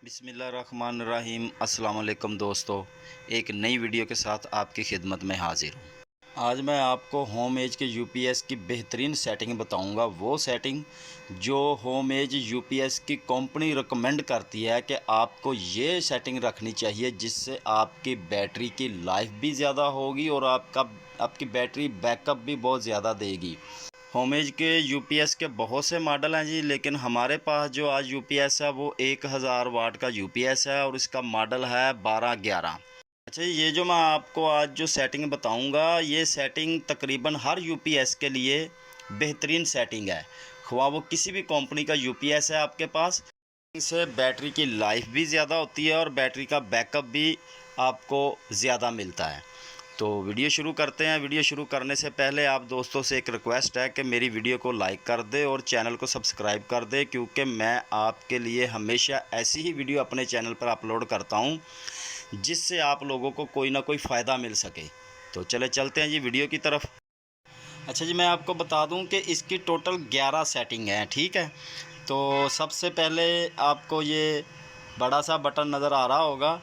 बिस्मिल्लाहिर्रहमानिर्रहीम। अस्सलाम वालेकुम दोस्तों, एक नई वीडियो के साथ आपकी खिदमत में हाजिर हूँ। आज मैं आपको होम एज के यूपीएस की बेहतरीन सेटिंग बताऊंगा। वो सेटिंग जो होम एज यूपीएस की कंपनी रिकमेंड करती है कि आपको ये सेटिंग रखनी चाहिए, जिससे आपकी बैटरी की लाइफ भी ज़्यादा होगी और आपकी बैटरी बैकअप भी बहुत ज़्यादा देगी। होमेज के यूपीएस के बहुत से मॉडल हैं जी, लेकिन हमारे पास जो आज यूपीएस है वो 1000 वाट का यूपीएस है और इसका मॉडल है 1211। अच्छा, ये जो मैं आपको आज जो सेटिंग बताऊंगा, ये सेटिंग तकरीबन हर यूपीएस के लिए बेहतरीन सेटिंग है। ख्वाह वो किसी भी कंपनी का यूपीएस है आपके पास, इससे बैटरी की लाइफ भी ज़्यादा होती है और बैटरी का बैकअप भी आपको ज़्यादा मिलता है। तो वीडियो शुरू करते हैं। वीडियो शुरू करने से पहले आप दोस्तों से एक रिक्वेस्ट है कि मेरी वीडियो को लाइक कर दे और चैनल को सब्सक्राइब कर दे, क्योंकि मैं आपके लिए हमेशा ऐसी ही वीडियो अपने चैनल पर अपलोड करता हूं जिससे आप लोगों को कोई ना कोई फ़ायदा मिल सके। तो चले चलते हैं जी वीडियो की तरफ। अच्छा जी, मैं आपको बता दूं कि इसकी टोटल 11 सेटिंग है, ठीक है। तो सबसे पहले आपको ये बड़ा सा बटन नज़र आ रहा होगा,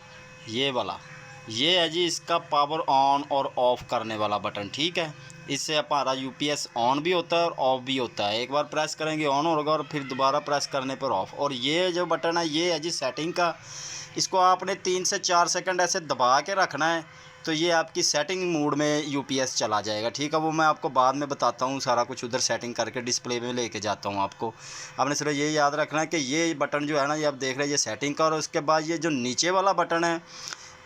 ये वाला, ये है जी इसका पावर ऑन और ऑफ़ करने वाला बटन, ठीक है। इससे हमारा यूपीएस ऑन भी होता है और ऑफ़ भी होता है। एक बार प्रेस करेंगे ऑन होगा और फिर दोबारा प्रेस करने पर ऑफ़। और ये जो बटन है ये है जी सेटिंग का। इसको आपने 3 से 4 सेकंड ऐसे दबा के रखना है, तो ये आपकी सेटिंग मोड में यूपीएस चला जाएगा, ठीक है। वो मैं आपको बाद में बताता हूँ, सारा कुछ उधर सेटिंग करके डिस्प्ले में लेके जाता हूँ आपको। आपने सिर्फ ये याद रखना है कि ये बटन जो है ना, ये आप देख रहे हैं, ये सेटिंग का। और उसके बाद ये जो नीचे वाला बटन है,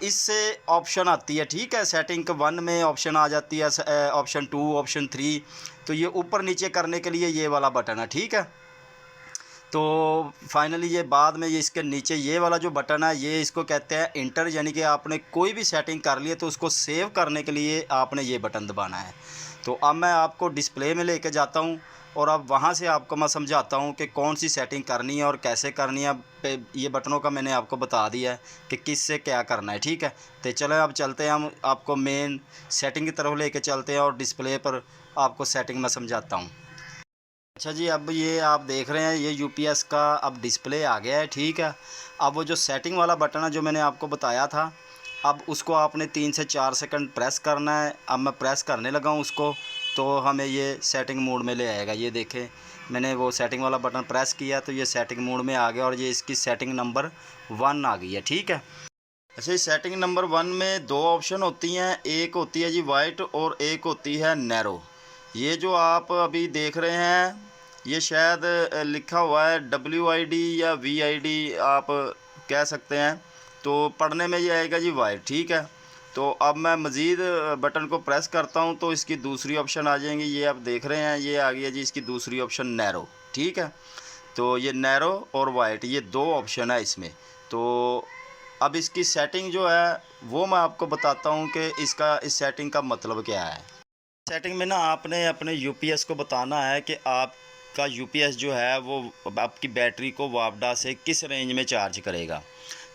इससे ऑप्शन आती है, ठीक है। सेटिंग 1 में ऑप्शन आ जाती है, ऑप्शन 2, ऑप्शन 3। तो ये ऊपर नीचे करने के लिए ये वाला बटन है, ठीक है। तो फाइनली ये बाद में ये इसके नीचे ये वाला जो बटन है, ये इसको कहते हैं इंटर, यानी कि आपने कोई भी सेटिंग कर ली है तो उसको सेव करने के लिए आपने ये बटन दबाना है। तो अब मैं आपको डिस्प्ले में लेके जाता हूँ और अब वहाँ से आपको मैं समझाता हूँ कि कौन सी सेटिंग करनी है और कैसे करनी है। ये बटनों का मैंने आपको बता दिया है कि किस से क्या करना है, ठीक है। तो चलो अब चलते हैं, हम आपको मेन सेटिंग की तरफ लेके चलते हैं और डिस्प्ले पर आपको सेटिंग मैं समझाता हूँ। अच्छा जी, अब ये आप देख रहे हैं, ये यूपीएस का अब डिस्प्ले आ गया है, ठीक है। अब वो जो सेटिंग वाला बटन है जो मैंने आपको बताया था, अब उसको आपने 3 से 4 सेकंड प्रेस करना है। अब मैं प्रेस करने लगा हूँ उसको, तो हमें ये सेटिंग मोड में ले आएगा। ये देखें, मैंने वो सेटिंग वाला बटन प्रेस किया तो ये सेटिंग मोड में आ गया और ये इसकी सेटिंग नंबर 1 आ गई है, ठीक है। अच्छा, इस सेटिंग नंबर 1 में 2 ऑप्शन होती हैं, एक होती है जी वाइट और एक होती है नैरो। ये जो आप अभी देख रहे हैं, ये शायद लिखा हुआ है WID या VID आप कह सकते हैं। तो पढ़ने में ये आएगा जी वाइट, ठीक है। तो अब मैं मज़ीद बटन को प्रेस करता हूँ तो इसकी दूसरी ऑप्शन आ जाएंगी। ये आप देख रहे हैं, ये आ गई है जी इसकी दूसरी ऑप्शन नैरो, ठीक है। तो ये नैरो और वाइट, ये 2 ऑप्शन है इसमें। तो अब इसकी सेटिंग जो है वो मैं आपको बताता हूँ कि इस सेटिंग का मतलब क्या है। सेटिंग में ना आपने अपने यूपीएस को बताना है कि आपका यूपीएस जो है वो आपकी बैटरी को वापडा से किस रेंज में चार्ज करेगा।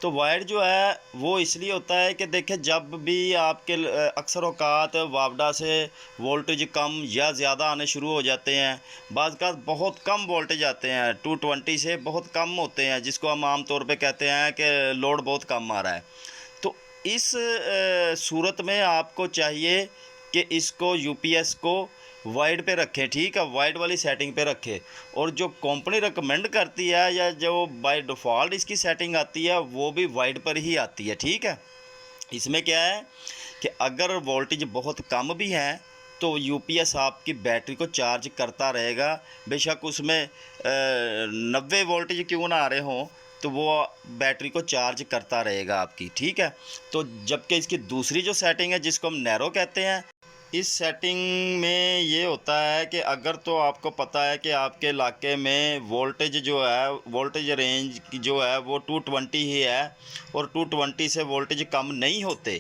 तो वाइड जो है वो इसलिए होता है कि देखिए, जब भी आपके अक्सर औकात वापडा से वोल्टेज कम या ज़्यादा आने शुरू हो जाते हैं, बाज़ का बहुत कम वोल्टेज आते हैं, 220 से बहुत कम होते हैं, जिसको हम आम तौर पे कहते हैं कि लोड बहुत कम आ रहा है। तो इस सूरत में आपको चाहिए कि इसको यूपीएस को वाइड पे रखें, ठीक है, वाइड वाली सेटिंग पे रखें। और जो कंपनी रिकमेंड करती है या जो बाय डिफ़ॉल्ट इसकी सेटिंग आती है वो भी वाइड पर ही आती है, ठीक है। इसमें क्या है कि अगर वोल्टेज बहुत कम भी है तो यूपीएस आपकी बैटरी को चार्ज करता रहेगा, बेशक उसमें 90 वोल्टेज क्यों ना आ रहे हों, तो वो बैटरी को चार्ज करता रहेगा आपकी, ठीक है। तो जबकि इसकी दूसरी जो सेटिंग है जिसको हम नैरो कहते हैं, इस सेटिंग में ये होता है कि अगर तो आपको पता है कि आपके इलाके में वोल्टेज जो है, वोल्टेज रेंज की जो है वो 220 ही है और 220 से वोल्टेज कम नहीं होते,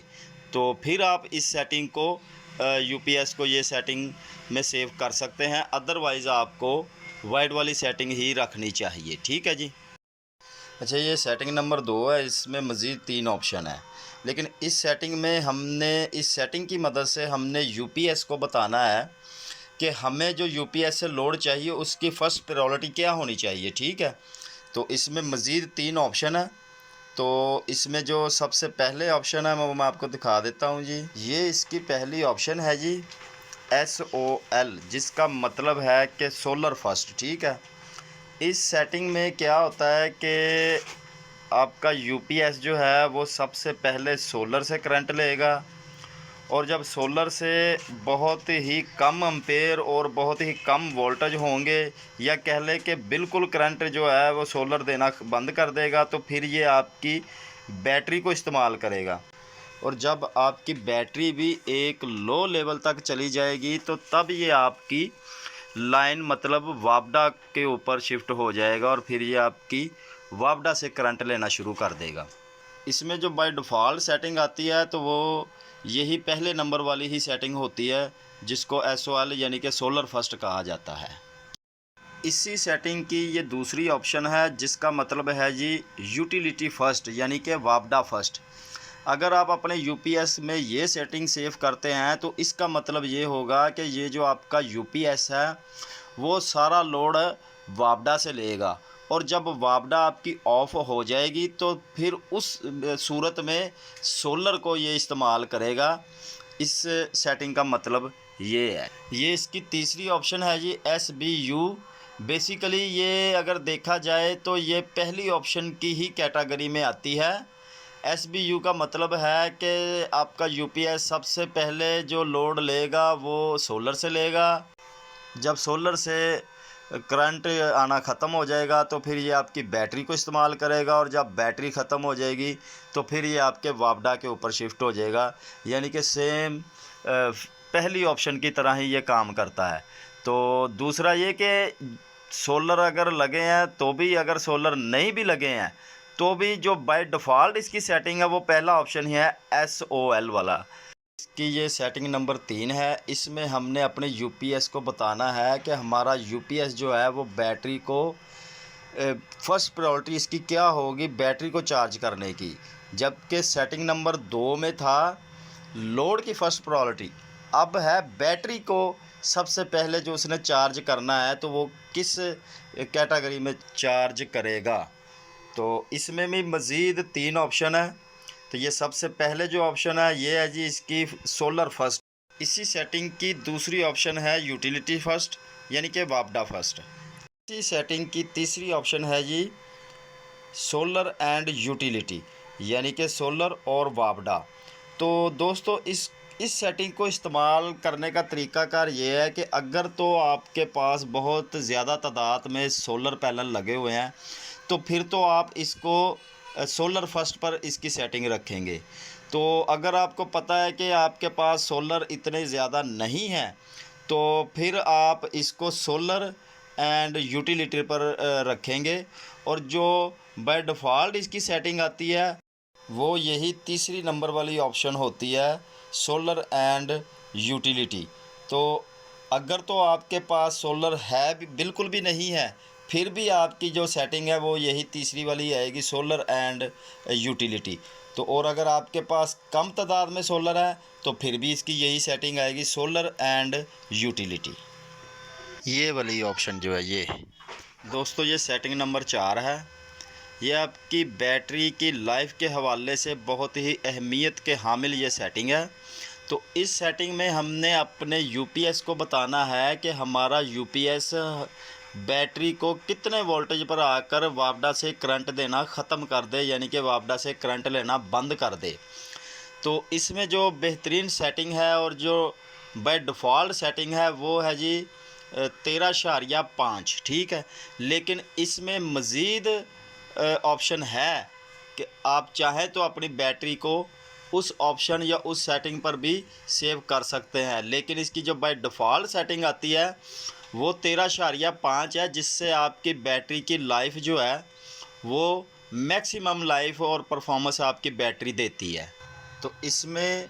तो फिर आप इस सेटिंग को यूपीएस को ये सेटिंग में सेव कर सकते हैं। अदरवाइज़ आपको वाइड वाली सेटिंग ही रखनी चाहिए, ठीक है जी। अच्छा, ये सेटिंग नंबर 2 है, इसमें मज़ीद 3 ऑप्शन है। लेकिन इस सेटिंग में इस सेटिंग की मदद से हमने यूपीएस को बताना है कि हमें जो यूपीएस से लोड चाहिए उसकी फ़र्स्ट प्रायोरिटी क्या होनी चाहिए, ठीक है। तो इसमें मज़ीद 3 ऑप्शन है। तो इसमें जो सबसे पहले ऑप्शन है वो मैं आपको दिखा देता हूँ जी। ये इसकी पहली ऑप्शन है जी, SOL, जिसका मतलब है कि सोलर फर्स्ट। ठीक है, इस सेटिंग में क्या होता है कि आपका UPS जो है वो सबसे पहले सोलर से करंट लेगा, और जब सोलर से बहुत ही कम एम्पेयर और बहुत ही कम वोल्टेज होंगे, या कह लें कि बिल्कुल करंट जो है वो सोलर देना बंद कर देगा, तो फिर ये आपकी बैटरी को इस्तेमाल करेगा। और जब आपकी बैटरी भी एक लो लेवल तक चली जाएगी तो तब ये आपकी लाइन मतलब वापडा के ऊपर शिफ्ट हो जाएगा, और फिर ये आपकी वापडा से करंट लेना शुरू कर देगा। इसमें जो बाय डिफ़ॉल्ट सेटिंग आती है तो वो यही पहले नंबर वाली ही सेटिंग होती है, जिसको SOL यानी कि सोलर फर्स्ट कहा जाता है। इसी सेटिंग की ये दूसरी ऑप्शन है, जिसका मतलब है जी यूटिलिटी फर्स्ट यानी कि वापडा फर्स्ट। अगर आप अपने UPS में ये सेटिंग सेव करते हैं तो इसका मतलब ये होगा कि ये जो आपका UPS है वो सारा लोड वापडा से लेगा, और जब वापडा आपकी ऑफ हो जाएगी तो फिर उस सूरत में सोलर को ये इस्तेमाल करेगा। इस सेटिंग का मतलब ये है। ये इसकी तीसरी ऑप्शन है जी, SBU। बेसिकली ये अगर देखा जाए तो ये पहली ऑप्शन की ही कैटेगरी में आती है। SBU का मतलब है कि आपका UPS सबसे पहले जो लोड लेगा वो सोलर से लेगा। जब सोलर से करंट आना ख़त्म हो जाएगा तो फिर ये आपकी बैटरी को इस्तेमाल करेगा, और जब बैटरी ख़त्म हो जाएगी तो फिर ये आपके वापडा के ऊपर शिफ्ट हो जाएगा। यानी कि सेम पहली ऑप्शन की तरह ही ये काम करता है। तो दूसरा ये कि सोलर अगर लगे हैं तो भी, अगर सोलर नहीं भी लगे हैं तो भी जो बाय डिफ़ॉल्ट इसकी सेटिंग है वो पहला ऑप्शन ही है, SOL वाला। इसकी ये सेटिंग नंबर 3 है। इसमें हमने अपने UPS को बताना है कि हमारा UPS जो है वो बैटरी को फर्स्ट प्रायोरिटी इसकी क्या होगी, बैटरी को चार्ज करने की। जबकि सेटिंग नंबर 2 में था लोड की फ़र्स्ट प्रायोरिटी, अब है बैटरी को सबसे पहले जो उसने चार्ज करना है तो वो किस कैटेगरी में चार्ज करेगा। तो इसमें भी मज़ीद 3 ऑप्शन है। तो ये सबसे पहले जो ऑप्शन है ये है जी इसकी सोलर फर्स्ट। इसी सेटिंग की दूसरी ऑप्शन है यूटिलिटी फर्स्ट यानी कि वापडा फर्स्ट। इसी सेटिंग की तीसरी ऑप्शन है जी सोलर एंड यूटिलिटी यानी कि सोलर और वापडा। तो दोस्तों इस सेटिंग को इस्तेमाल करने का तरीक़ाकार ये है कि अगर तो आपके पास बहुत ज़्यादा तादाद में सोलर पैनल लगे हुए हैं तो फिर तो आप इसको सोलर फर्स्ट पर इसकी सेटिंग रखेंगे। तो अगर आपको पता है कि आपके पास सोलर इतने ज़्यादा नहीं हैं तो फिर आप इसको सोलर एंड यूटिलिटी पर रखेंगे, और जो बाय डिफ़ॉल्ट इसकी सेटिंग आती है वो यही तीसरी नंबर वाली ऑप्शन होती है, सोलर एंड यूटिलिटी। तो अगर तो आपके पास सोलर है भी बिल्कुल भी नहीं है फिर भी आपकी जो सेटिंग है वो यही तीसरी वाली आएगी, सोलर एंड यूटिलिटी। तो और अगर आपके पास कम तादाद में सोलर है तो फिर भी इसकी यही सेटिंग आएगी, सोलर एंड यूटिलिटी। ये वाली ऑप्शन जो है ये दोस्तों ये सेटिंग नंबर 4 है। ये आपकी बैटरी की लाइफ के हवाले से बहुत ही अहमियत के हामिल ये सेटिंग है। तो इस सेटिंग में हमने अपने UPS को बताना है कि हमारा UPS बैटरी को कितने वोल्टेज पर आकर वापडा से करंट देना ख़त्म कर दे, यानी कि वापडा से करंट लेना बंद कर दे। तो इसमें जो बेहतरीन सेटिंग है और जो बाय डिफ़ॉल्ट सेटिंग है वो है जी 13.5। ठीक है, लेकिन इसमें मज़ीद ऑप्शन है कि आप चाहें तो अपनी बैटरी को उस ऑप्शन या उस सेटिंग पर भी सेव कर सकते हैं, लेकिन इसकी जो बाय डिफ़ॉल्ट सेटिंग आती है वो 13.5 है, जिससे आपकी बैटरी की लाइफ जो है वो मैक्सिमम लाइफ और परफॉर्मेंस आपकी बैटरी देती है। तो इसमें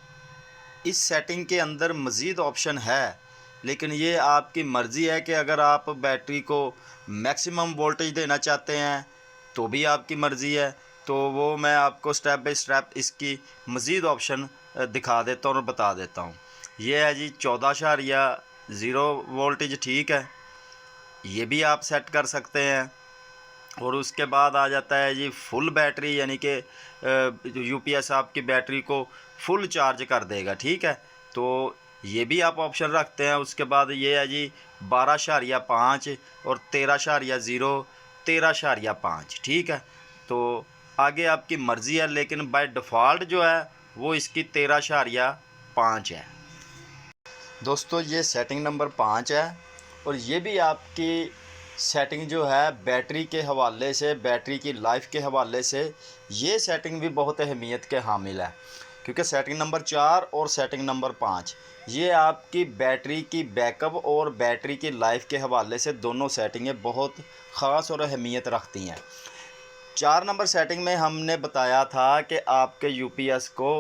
इस सेटिंग के अंदर मज़ीद ऑप्शन है, लेकिन ये आपकी मर्ज़ी है कि अगर आप बैटरी को मैक्सिमम वोल्टेज देना चाहते हैं तो भी आपकी मर्ज़ी है। तो वो मैं आपको स्टेप बाय स्टेप इसकी मज़ीद ऑप्शन दिखा देता हूँ और बता देता हूँ। ये है जी 14.0 वोल्टेज। ठीक है, ये भी आप सेट कर सकते हैं। और उसके बाद आ जाता है जी फुल बैटरी, यानी कि यूपीएस आपकी बैटरी को फुल चार्ज कर देगा। ठीक है, तो ये भी आप ऑप्शन रखते हैं। उसके बाद ये है जी 12.5 और 13.0, 13.5। ठीक है, तो आगे आपकी मर्ज़ी है, लेकिन बाय डिफ़ॉल्ट जो है वो इसकी 13.5 है। दोस्तों ये सेटिंग नंबर 5 है। और ये भी आपकी सेटिंग जो है बैटरी के हवाले से, बैटरी की लाइफ के हवाले से, ये सेटिंग भी बहुत अहमियत के हामिल है। क्योंकि सेटिंग नंबर 4 और सेटिंग नंबर 5 ये आपकी बैटरी की बैकअप और बैटरी की लाइफ के हवाले से दोनों सेटिंगें बहुत ख़ास और अहमियत रखती हैं। 4 नंबर सेटिंग में हमने बताया था कि आपके यूपीएस को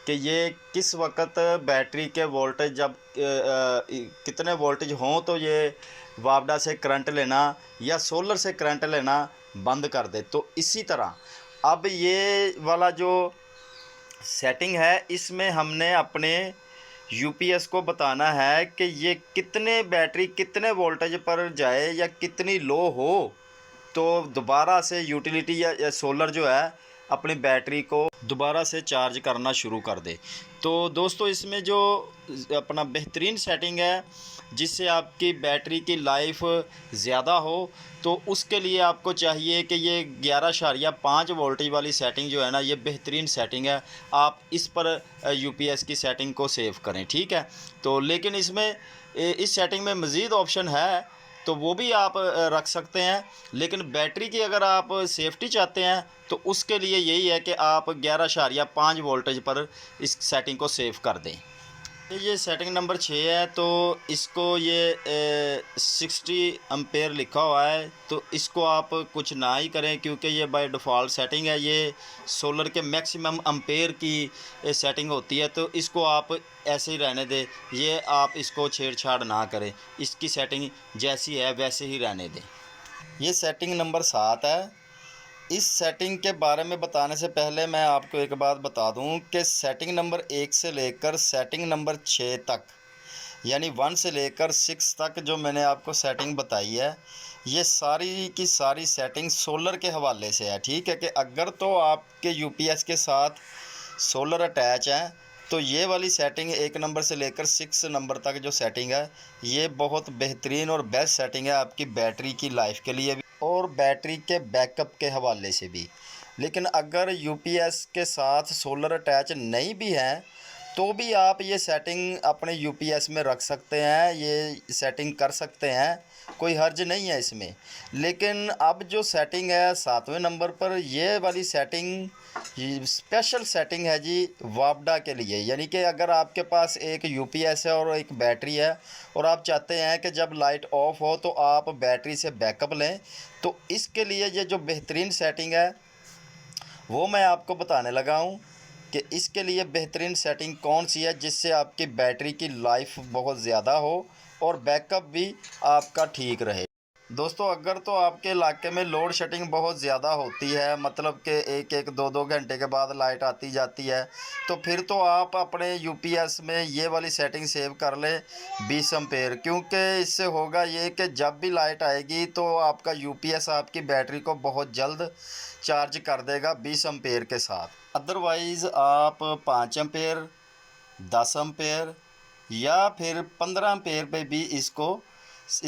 कि ये किस वक्त बैटरी के वोल्टेज जब कितने वोल्टेज हों तो ये वापडा से करंट लेना या सोलर से करंट लेना बंद कर दे। तो इसी तरह अब ये वाला जो सेटिंग है इसमें हमने अपने यूपीएस को बताना है कि ये कितने बैटरी कितने वोल्टेज पर जाए या कितनी लो हो तो दोबारा से यूटिलिटी या सोलर जो है अपनी बैटरी को दोबारा से चार्ज करना शुरू कर दे। तो दोस्तों इसमें जो अपना बेहतरीन सेटिंग है जिससे आपकी बैटरी की लाइफ ज़्यादा हो, तो उसके लिए आपको चाहिए कि ये 11.5 वोल्टेज वाली सेटिंग जो है ना, ये बेहतरीन सेटिंग है। आप इस पर यूपीएस की सेटिंग को सेव करें। ठीक है, तो लेकिन इसमें इस सेटिंग में मज़ीद ऑप्शन है तो वो भी आप रख सकते हैं। लेकिन बैटरी की अगर आप सेफ्टी चाहते हैं तो उसके लिए यही है कि आप 11.5 वोल्टेज पर इस सेटिंग को सेव कर दें। ये सेटिंग नंबर 6 है, तो इसको ये 60 एम्पेयर लिखा हुआ है, तो इसको आप कुछ ना ही करें क्योंकि ये बाय डिफ़ॉल्ट सेटिंग है। ये सोलर के मैक्सिमम एम्पेयर की सेटिंग होती है, तो इसको आप ऐसे ही रहने दें। ये आप इसको छेड़छाड़ ना करें, इसकी सेटिंग जैसी है वैसे ही रहने दें। ये सेटिंग नंबर 7 है। इस सेटिंग के बारे में बताने से पहले मैं आपको एक बात बता दूं कि सेटिंग नंबर 1 से लेकर सेटिंग नंबर 6 तक, यानी 1 से लेकर 6 तक जो मैंने आपको सेटिंग बताई है, ये सारी की सारी सेटिंग सोलर के हवाले से है। ठीक है, कि अगर तो आपके यूपीएस के साथ सोलर अटैच है तो ये वाली सेटिंग 1 नंबर से लेकर 6 नंबर तक जो सेटिंग है ये बहुत बेहतरीन और बेस्ट सेटिंग है आपकी बैटरी की लाइफ के लिए भी और बैटरी के बैकअप के हवाले से भी। लेकिन अगर यूपीएस के साथ सोलर अटैच नहीं भी हैं तो भी आप ये सेटिंग अपने यूपीएस में रख सकते हैं, ये सेटिंग कर सकते हैं, कोई हर्ज नहीं है इसमें। लेकिन अब जो सेटिंग है 7वें नंबर पर, ये वाली सेटिंग ये स्पेशल सेटिंग है जी वापडा के लिए। यानी कि अगर आपके पास एक यूपीएस है और एक बैटरी है और आप चाहते हैं कि जब लाइट ऑफ हो तो आप बैटरी से बैकअप लें, तो इसके लिए ये जो बेहतरीन सेटिंग है वो मैं आपको बताने लगा हूँ कि इसके लिए बेहतरीन सेटिंग कौन सी है जिससे आपकी बैटरी की लाइफ बहुत ज़्यादा हो और बैकअप भी आपका ठीक रहे। दोस्तों अगर तो आपके इलाके में लोड शेडिंग बहुत ज़्यादा होती है, मतलब कि एक एक दो दो घंटे के बाद लाइट आती जाती है, तो फिर तो आप अपने यूपीएस में ये वाली सेटिंग सेव कर लें 20 एम्पेयर। क्योंकि इससे होगा ये कि जब भी लाइट आएगी तो आपका यूपीएस आपकी बैटरी को बहुत जल्द चार्ज कर देगा 20 एम्पेयर के साथ। अदरवाइज़ आप 5 एम्पेयर, 10 एम्पेयर या फिर 15 एम्पेयर पे भी इस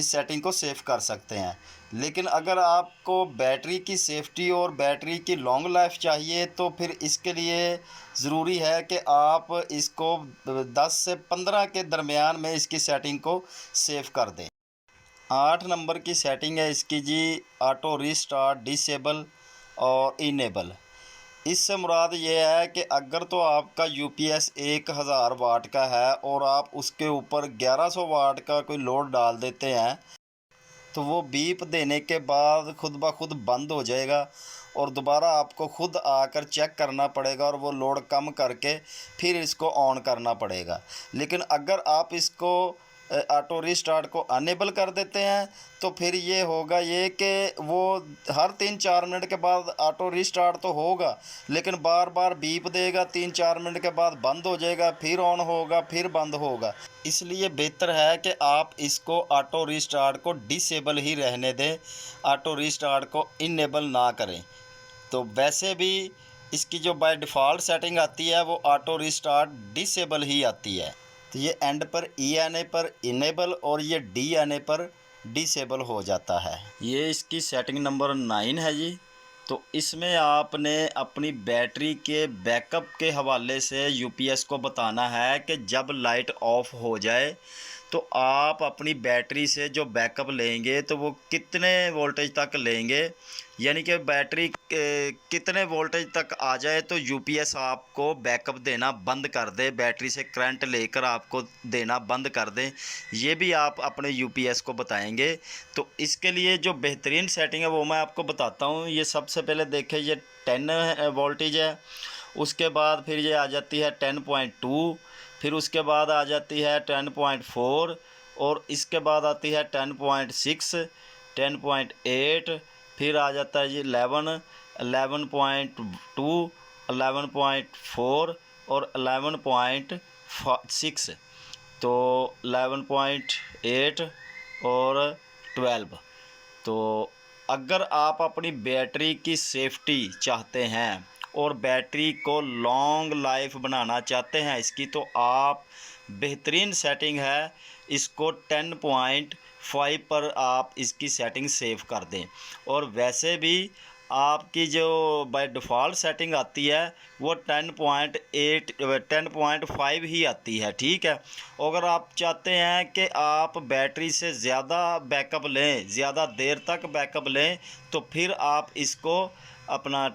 सेटिंग को सेव कर सकते हैं। लेकिन अगर आपको बैटरी की सेफ्टी और बैटरी की लॉन्ग लाइफ चाहिए तो फिर इसके लिए ज़रूरी है कि आप इसको 10 से 15 के दरमियान में इसकी सेटिंग को सेव कर दें। 8 नंबर की सेटिंग है इसकी जी ऑटो रीस्टार्ट डिसेबल और इनेबल। इससे मुराद ये है कि अगर तो आपका यूपीएस 1000 वाट का है और आप उसके ऊपर 1100 वाट का कोई लोड डाल देते हैं तो वो बीप देने के बाद खुद ब खुद बंद हो जाएगा और दोबारा आपको खुद आकर चेक करना पड़ेगा और वो लोड कम करके फिर इसको ऑन करना पड़ेगा। लेकिन अगर आप इसको ऑटो रीस्टार्ट को अनेबल कर देते हैं तो फिर ये होगा ये कि वो हर 3-4 मिनट के बाद ऑटो रीस्टार्ट तो होगा, लेकिन बार बार बीप देगा, 3-4 मिनट के बाद बंद हो जाएगा, फिर ऑन होगा, फिर बंद होगा। इसलिए बेहतर है कि आप इसको ऑटो रीस्टार्ट को डिसेबल ही रहने दें, ऑटो रीस्टार्ट को इनेबल ना करें। तो वैसे भी इसकी जो बाय डिफ़ॉल्ट सेटिंग आती है वो ऑटो रीस्टार्ट डिसेबल ही आती है। तो ये एंड पर ई आने पर इनेबल और ये डी आने पर डिसेबल हो जाता है। ये इसकी सेटिंग नंबर 9 है जी। तो इसमें आपने अपनी बैटरी के बैकअप के हवाले से यूपीएस को बताना है कि जब लाइट ऑफ हो जाए तो आप अपनी बैटरी से जो बैकअप लेंगे तो वो कितने वोल्टेज तक लेंगे, यानी कि बैटरी कितने वोल्टेज तक आ जाए तो यूपीएस आपको बैकअप देना बंद कर दे, बैटरी से करंट लेकर आपको देना बंद कर दे। ये भी आप अपने यूपीएस को बताएंगे। तो इसके लिए जो बेहतरीन सेटिंग है वो मैं आपको बताता हूँ। ये सबसे पहले देखें, ये 10 वोल्टेज है, उसके बाद फिर ये आ जाती है 10.2, फिर उसके बाद आ जाती है 10.4 और इसके बाद आती है 10.6, 10.8, फिर आ जाता है जी 11, 11.2, 11.4 और 11.6, तो 11.8 और 12। तो अगर आप अपनी बैटरी की सेफ्टी चाहते हैं और बैटरी को लॉन्ग लाइफ बनाना चाहते हैं इसकी, तो आप बेहतरीन सेटिंग है, इसको 10.5 पर आप इसकी सेटिंग सेव कर दें। और वैसे भी आपकी जो बाय डिफ़ॉल्ट सेटिंग आती है वो 10.5 ही आती है, ठीक है। अगर आप चाहते हैं कि आप बैटरी से ज़्यादा बैकअप लें, ज़्यादा देर तक बैकअप लें, तो फिर आप इसको अपना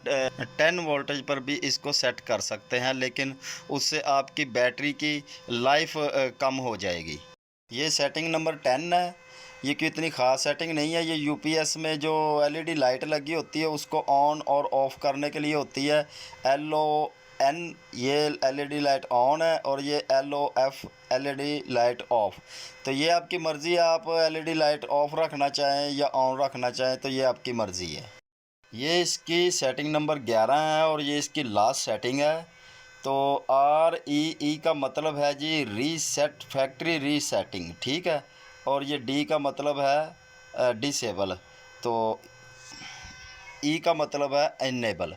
10 वोल्टेज पर भी इसको सेट कर सकते हैं, लेकिन उससे आपकी बैटरी की लाइफ कम हो जाएगी। ये सेटिंग नंबर 10 है। ये कोई इतनी ख़ास सेटिंग नहीं है। ये यूपीएस में जो एलईडी लाइट लगी होती है उसको ऑन और ऑफ़ करने के लिए होती है। LON ये एलईडी लाइट ऑन है और ये LOF एलईडी लाइट ऑफ़। तो ये आपकी मर्ज़ी है, आप एलईडी लाइट ऑफ़ रखना चाहें या ऑन रखना चाहें तो ये आपकी मर्ज़ी है। ये इसकी सेटिंग नंबर 11 है और ये इसकी लास्ट सेटिंग है। तो REE का मतलब है जी रीसेट, फैक्ट्री रीसेटिंग, ठीक है। और ये D का मतलब है डिसेबल, तो E का मतलब है इनेबल।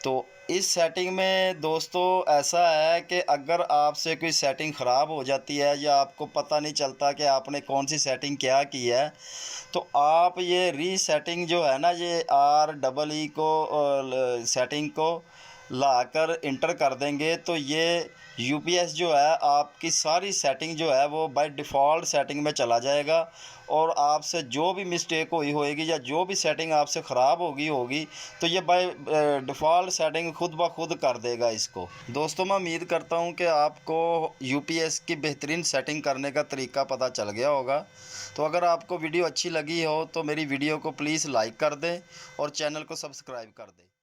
तो इस सेटिंग में दोस्तों ऐसा है कि अगर आपसे कोई सेटिंग ख़राब हो जाती है या आपको पता नहीं चलता कि आपने कौन सी सेटिंग क्या की है, तो आप ये रीसेटिंग जो है ना, ये REE को सेटिंग को लाकर इंटर कर देंगे तो ये यूपीएस जो है आपकी सारी सेटिंग जो है वो बाय डिफ़ॉल्ट सेटिंग में चला जाएगा और आपसे जो भी मिस्टेक हुई होएगी या जो भी सेटिंग आपसे ख़राब होगी तो ये बाय डिफ़ॉल्ट सेटिंग खुद ब खुद कर देगा इसको। दोस्तों मैं उम्मीद करता हूँ कि आपको यूपीएस की बेहतरीन सेटिंग करने का तरीका पता चल गया होगा। तो अगर आपको वीडियो अच्छी लगी हो तो मेरी वीडियो को प्लीज़ लाइक कर दें और चैनल को सब्सक्राइब कर दें।